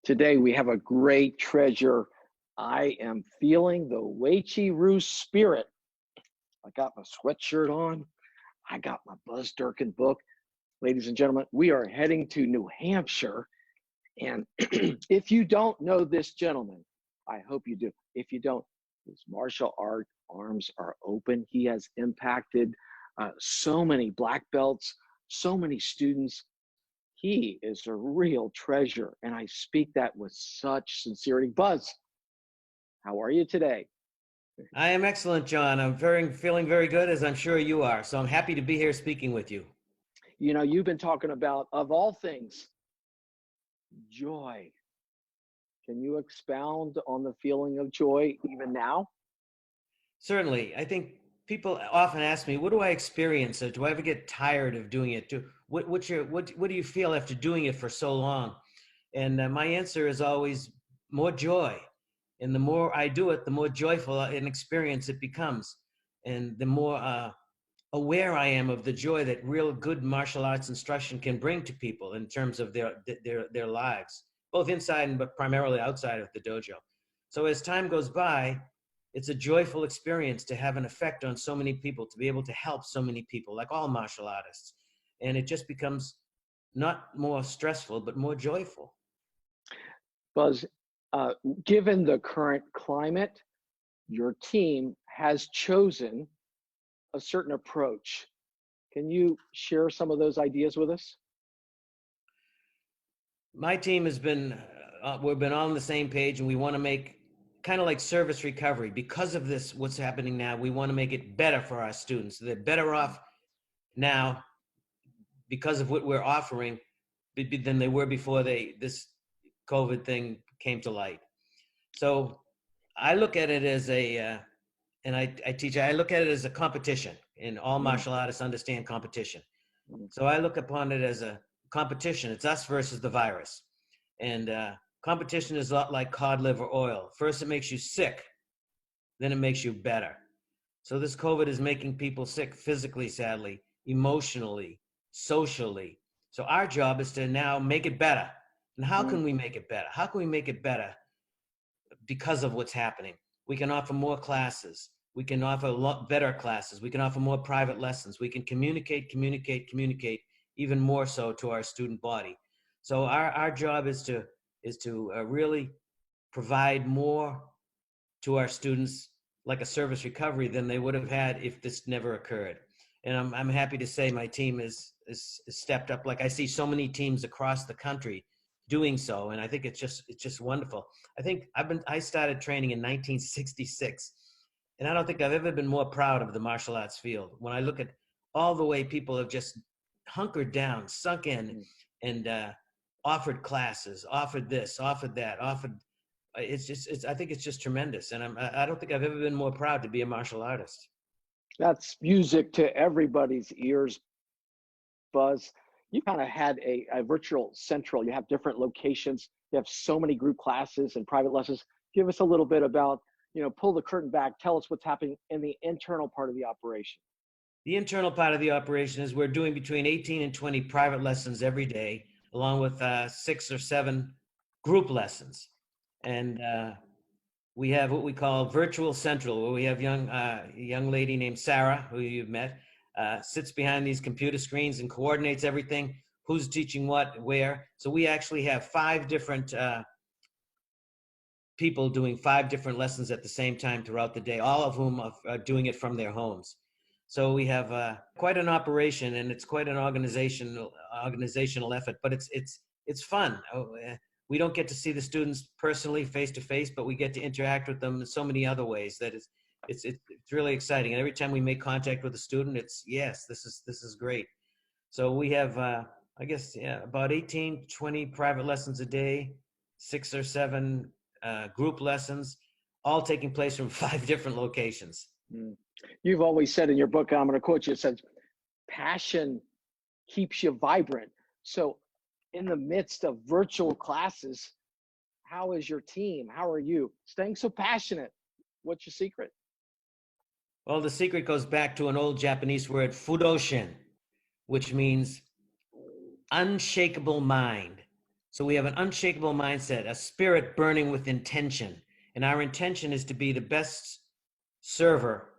Today we have a great treasure. I am feeling the Weichi spirit. I got my sweatshirt on. I got my Buzz Durkin book. Ladies and gentlemen, we are heading to New Hampshire. And if you don't know this gentleman, I hope you do. If you don't, his martial art arms are open. He has impacted so many black belts, so many students. He is a real treasure, and I speak that with such sincerity. Buzz, how are you today? I am excellent, John. I'm feeling very good, as I'm sure you are. So I'm happy to be here speaking with you. You know, you've been talking about, of all things, joy. Can you expound on the feeling of joy even now? Certainly. I think people often ask me, what do I experience? Or do I ever get tired of doing it? What do you feel after doing it for so long? And my answer is always more joy. And the more I do it, the more joyful an experience it becomes. And the more aware I am of the joy that real good martial arts instruction can bring to people in terms of their lives, both inside and but primarily outside of the dojo. So as time goes by, it's a joyful experience to have an effect on so many people, to be able to help so many people, like all martial artists. And it just becomes not more stressful, but more joyful. Buzz, uh, given the current climate, your team has chosen a certain approach. Can you share some of those ideas with us? My team has been, we've been on the same page, and we want to make kind of like service recovery. Because of this, what's happening now, we want to make it better for our students. They're better off now because of what we're offering than they were before this COVID thing came to light. So I look at it as and I teach, I look at it as a competition, and all Mm, martial artists understand competition. mm. So I look upon it as a competition. It's us versus the virus. And competition is a lot like cod liver oil. First, it makes you sick, then it makes you better. So this COVID is making people sick physically, sadly, emotionally, socially. So our job is to now make it better. And how Mm. can we make it better? How can we make it better because of what's happening? We can offer more classes. We can offer a lot better classes. We can offer more private lessons. We can communicate even more so to our student body. So our job is to really provide more to our students, like a service recovery, than they would have had if this never occurred. And I'm happy to say my team is stepped up. Like I see so many teams across the country doing so, and I think it's just wonderful. I think I started training in 1966, and I don't think I've ever been more proud of the martial arts field. When I look at all the way people have just hunkered down, sunk in, Mm. and offered classes, offered this, offered that, offered. I think it's just tremendous, and I don't think I've ever been more proud to be a martial artist. That's music to everybody's ears, Buzz. You kind of had a virtual central. You have different locations. You have so many group classes and private lessons. Give us a little bit about, pull the curtain back. Tell us what's happening in the internal part of the operation. The internal part of the operation is we're doing between 18 and 20 private lessons every day, along with 6 or 7 group lessons. And we have what we call virtual central, where we have young lady named Sarah, who you've met, sits behind these computer screens and coordinates everything, who's teaching what, where. So we actually have 5 different people doing 5 different lessons at the same time throughout the day, all of whom are doing it from their homes. So we have quite an operation, and it's quite an organizational effort, but it's fun. We don't get to see the students personally face to face, but we get to interact with them in so many other ways that it's really exciting. And every time we make contact with a student, it's yes, this is great. So we have I guess about 18, 20 private lessons a day, 6 or 7 group lessons, all taking place from 5 different locations. Mm. You've always said in your book, I'm going to quote you, it says, passion keeps you vibrant. So in the midst of virtual classes, how is your team? How are you staying so passionate? What's your secret? Well, the secret goes back to an old Japanese word, Fudoshin, which means unshakable mind. So we have an unshakable mindset, a spirit burning with intention. And our intention is to be the best server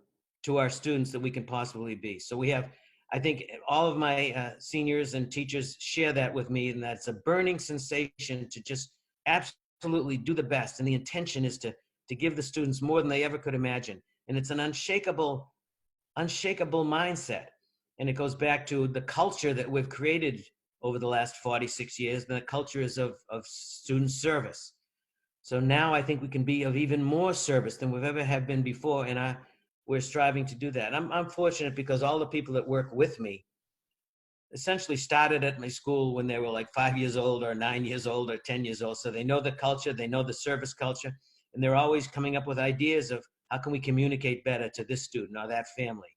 to our students that we can possibly be. So we have, I think all of my seniors and teachers share that with me, and that's a burning sensation to just absolutely do the best. And the intention is to give the students more than they ever could imagine. And it's an unshakable mindset. And it goes back to the culture that we've created over the last 46 years. And the culture is of student service. So now I think we can be of even more service than we've ever have been before. And we're striving to do that. I'm fortunate because all the people that work with me essentially started at my school when they were like 5 years old or 9 years old or 10 years old. So they know the culture, they know the service culture, and they're always coming up with ideas of how can we communicate better to this student or that family.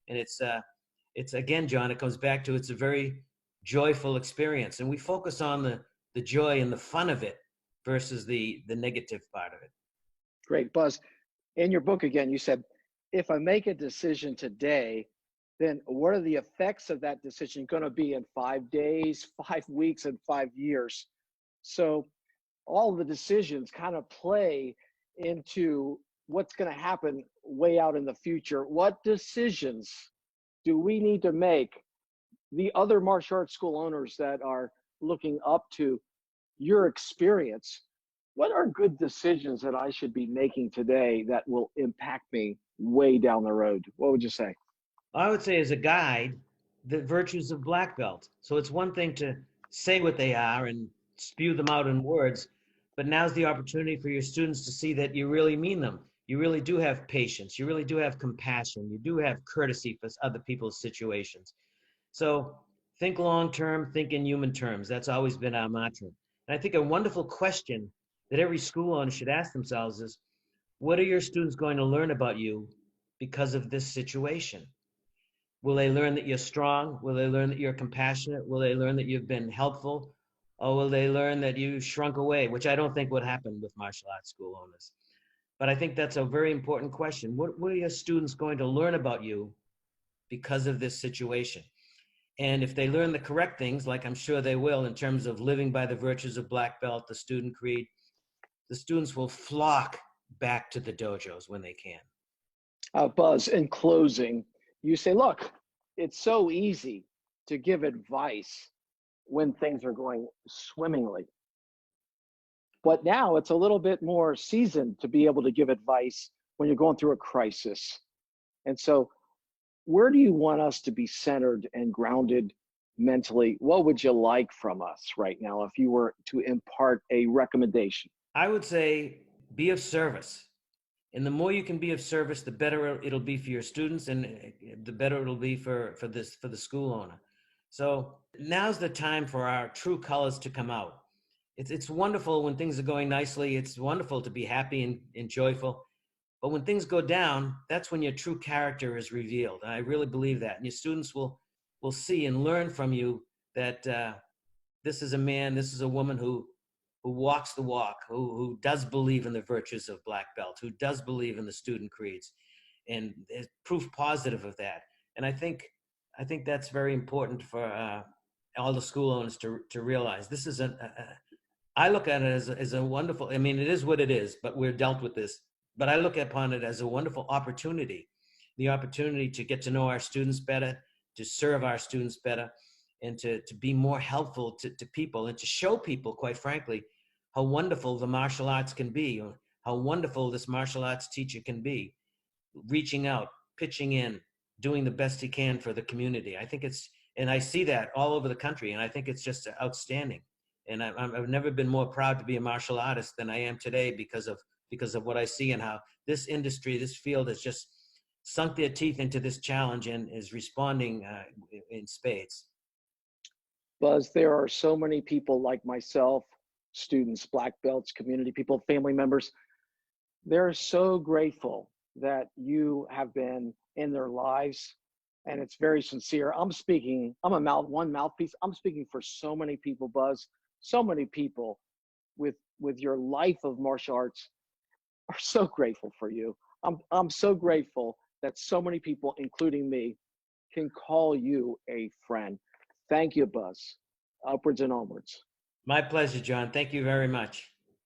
And it's again, John, it comes back to it's a very joyful experience. And we focus on the joy and the fun of it versus the negative part of it. Great, Buzz. In your book again, you said, if I make a decision today, then what are the effects of that decision going to be in 5 days, 5 weeks, and 5 years? So all the decisions kind of play into what's going to happen way out in the future. What decisions do we need to make, the other martial arts school owners that are looking up to your experience? What are good decisions that I should be making today that will impact me way down the road? What would you say? I would say as a guide, the virtues of black belt. So it's one thing to say what they are and spew them out in words, but now's the opportunity for your students to see that you really mean them. You really do have patience. You really do have compassion. You do have courtesy for other people's situations. So think long term, think in human terms. That's always been our mantra. And I think a wonderful question that every school owner should ask themselves is, what are your students going to learn about you because of this situation? Will they learn that you're strong? Will they learn that you're compassionate? Will they learn that you've been helpful? Or will they learn that you shrunk away, which I don't think would happen with martial arts school owners. But I think that's a very important question. What are your students going to learn about you because of this situation? And if they learn the correct things, like I'm sure they will, in terms of living by the virtues of black belt, the student creed, the students will flock back to the dojos when they can. Buzz, in closing, you say, look, it's so easy to give advice when things are going swimmingly. But now it's a little bit more seasoned to be able to give advice when you're going through a crisis. And so, where do you want us to be centered and grounded mentally? What would you like from us right now if you were to impart a recommendation? I would say be of service. And the more you can be of service, the better it'll be for your students and the better it'll be for the school owner. So now's the time for our true colors to come out. It's wonderful when things are going nicely. It's wonderful to be happy and joyful. But when things go down, that's when your true character is revealed. And I really believe that. And your students will see and learn from you that this is a man, this is a woman who walks the walk, who does believe in the virtues of black belt, who does believe in the student creeds, and is proof positive of that. And I think that's very important for all the school owners to realize. This is I look at it as a wonderful, I mean, it is what it is, but we're dealt with this. But I look upon it as a wonderful opportunity, the opportunity to get to know our students better, to serve our students better, and to be more helpful to people and to show people, quite frankly, how wonderful the martial arts can be, or how wonderful this martial arts teacher can be, reaching out, pitching in, doing the best he can for the community. I think and I see that all over the country, and I think it's just outstanding. And I've never been more proud to be a martial artist than I am today because of what I see and how this industry, this field has just sunk their teeth into this challenge and is responding in spades. Buzz, there are so many people like myself, students, black belts, community people, family members. They're so grateful that you have been in their lives, and it's very sincere. I'm speaking, I'm one mouthpiece. I'm speaking for so many people, Buzz. So many people with your life of martial arts are so grateful for you. I'm so grateful that so many people, including me, can call you a friend. Thank you, Buzz. Upwards and onwards. My pleasure, John. Thank you very much.